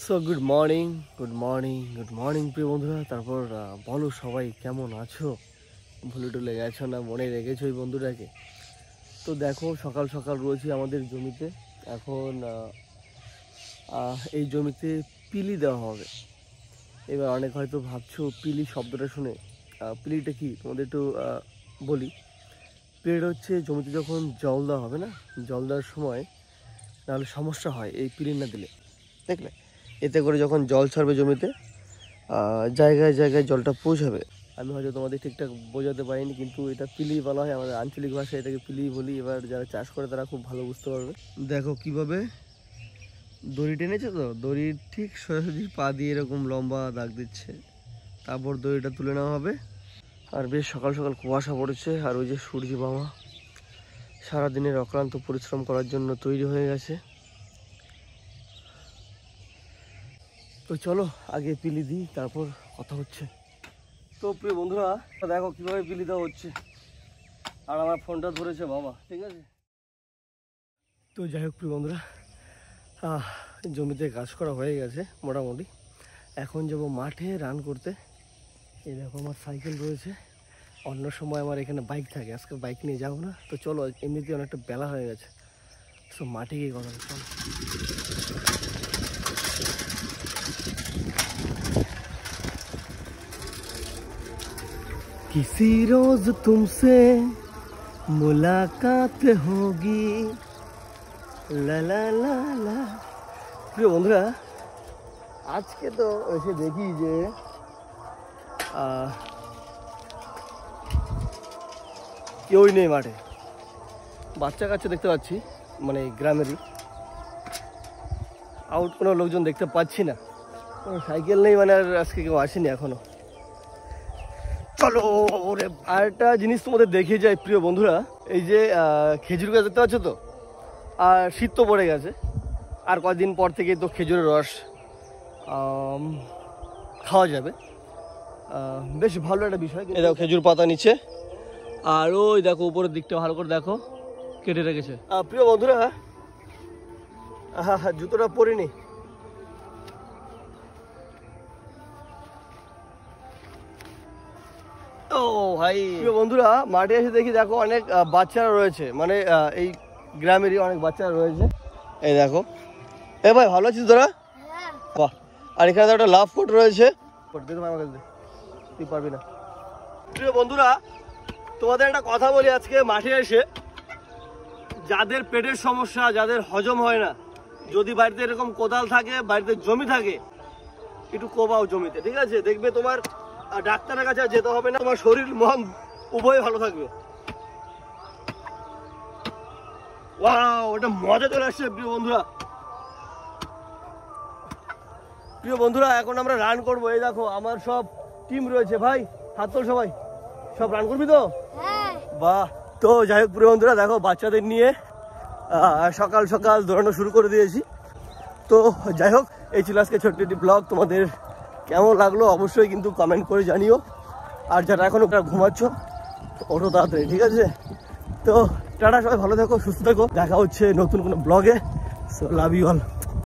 So good morning প্রিয় বন্ধুরা। তারপর বলো সবাই কেমন আছো, ভুলে টুলে গেছো না মনে রেখেছো ওই বন্ধুটাকে? তো দেখো সকাল সকাল রয়েছি আমাদের জমিতে। এখন এই জমিতে পিলি দেওয়া হবে। এবার অনেক হয়তো ভাবছো পিলি শব্দটা শুনে পিলিটা কি, তোমাদের একটু বলি। পিলিটা হচ্ছে জমিতে যখন জল দেওয়া হবে না, জল দেওয়ার সময় নাহলে সমস্যা হয় এই পিলি না দিলে, দেখলে এতে করে যখন জল ছাড়বে জমিতে জায়গায় জায়গায় জলটা পৌঁছাবে। আমি হয়তো তোমাদের ঠিকঠাক বোঝাতে পারিনি, কিন্তু এটা পিলি বলা হয় আমাদের আঞ্চলিক ভাষায়, এটাকে পিলি বলি। এবার যারা চাষ করে তারা খুব ভালো বুঝতে পারবে। দেখো কিভাবে দড়ি টেনেছে, তো দড়ির ঠিক সোজাসুজি পা দিয়ে এরকম লম্বা দাগ দিচ্ছে, তারপর দড়িটা তুলে নেওয়া হবে। আর বেশ সকাল সকাল কুয়াশা পড়েছে, আর ওই যে সূর্য মামা সারাদিনের অক্লান্ত পরিশ্রম করার জন্য তৈরি হয়ে গেছে। তো চলো আগে পিলি দিই, তারপর কথা হচ্ছে। তো প্রিয় বন্ধুরা দেখো কিভাবে পিলি দেওয়া হচ্ছে, আর আমার ফোনটা ধরেছে বাবা, ঠিক আছে। তো যাই হোক প্রিয় বন্ধুরা, জমিতে কাজ করা হয়ে গেছে মোটামুটি। এখন যাব মাঠে রান করতে। এই দেখো আমার সাইকেল রয়েছে, অন্য সময় আমার এখানে বাইক থাকে, আজকে বাইক নিয়ে যাবো না। তো চলো এমনিতেই অনেকটা বেলা হয়ে গেছে, তো মাঠে গিয়ে কথা চলো। किसी रोज तुमसे मुलाकात होगी ला ला ला ला। প্রিয় বন্ধুরা, আজকে তো এসে দেখি যে কেউই নেই মাঠে। বাচ্চা কাচ্চা দেখতে পাচ্ছি, মানে গ্রামেরই। আউট কোনো লোকজন দেখতে পাচ্ছি না, কোনো সাইকেল নেই, মানে আর আজকে কেউ আসেনি এখনো। চলো ওরে, আর একটা জিনিস তোমাদের দেখে যায় প্রিয় বন্ধুরা, এই যে খেজুর গাছ দেখতে পাচ্ছ তো, আর শীত তো পড়ে গেছে, আর কয়েকদিন পর থেকে তো খেজুরের রস খাওয়া যাবে। বেশ ভালো একটা বিষয়। এই দেখো খেজুর পাতা নিচে, আর ওই দেখো উপরের দিকটা ভালো করে দেখো কেটে রেখেছে। প্রিয় বন্ধুরা, জুতোটা পরিনি। ও ভাই, প্রিয় বন্ধুরা মাঠে এসে দেখি দেখো অনেক বাচ্চারা রয়েছে, মানে এই গ্রামেরই অনেক বাচ্চারা রয়েছে। এই দেখো, এ ভাই ভালো আছিস তোরা? বাহ। আর এখানে তো একটা লাভ কোট রয়েছে, তুই পারবি না। প্রিয় বন্ধুরা তোমাদের একটা কথা বলি, আজকে মাঠে এসে যাদের পেটের সমস্যা, যাদের হজম হয় না, যদি বাড়িতে এরকম কোদাল থাকে, বাড়িতে জমি থাকে, একটু কোবাও জমিতে, ঠিক আছে? দেখবে তোমার ডাক্তারের কাছে যেতে হবে না, তোমার শরীর মন উভয় ভালো থাকবে। ওয়াও, ওটা মজা চলে আসছে প্রিয় বন্ধুরা। এখন আমরা রান করবো। এই দেখো আমার সব টিম রয়েছে, ভাই হাত তোল সবাই, সব রান করবি তো? বাহ। তো যাই হোক প্রিয় বন্ধুরা, দেখো বাচ্চাদের নিয়ে সকাল সকাল দৌড়ানো শুরু করে দিয়েছি। তো যাই হোক, এই ছিল আজকে ছোট্ট একটি ব্লগ। তোমাদের কেমন লাগলো অবশ্যই কিন্তু কমেন্ট করে জানিও। আর যারা এখনো ঘুমাচ্ছ ওঠো তাড়াতাড়ি, ঠিক আছে? তো টাটা, সবাই ভালো থেকো, সুস্থ থেকো, দেখা হচ্ছে নতুন কোনো ব্লগে। So love you all.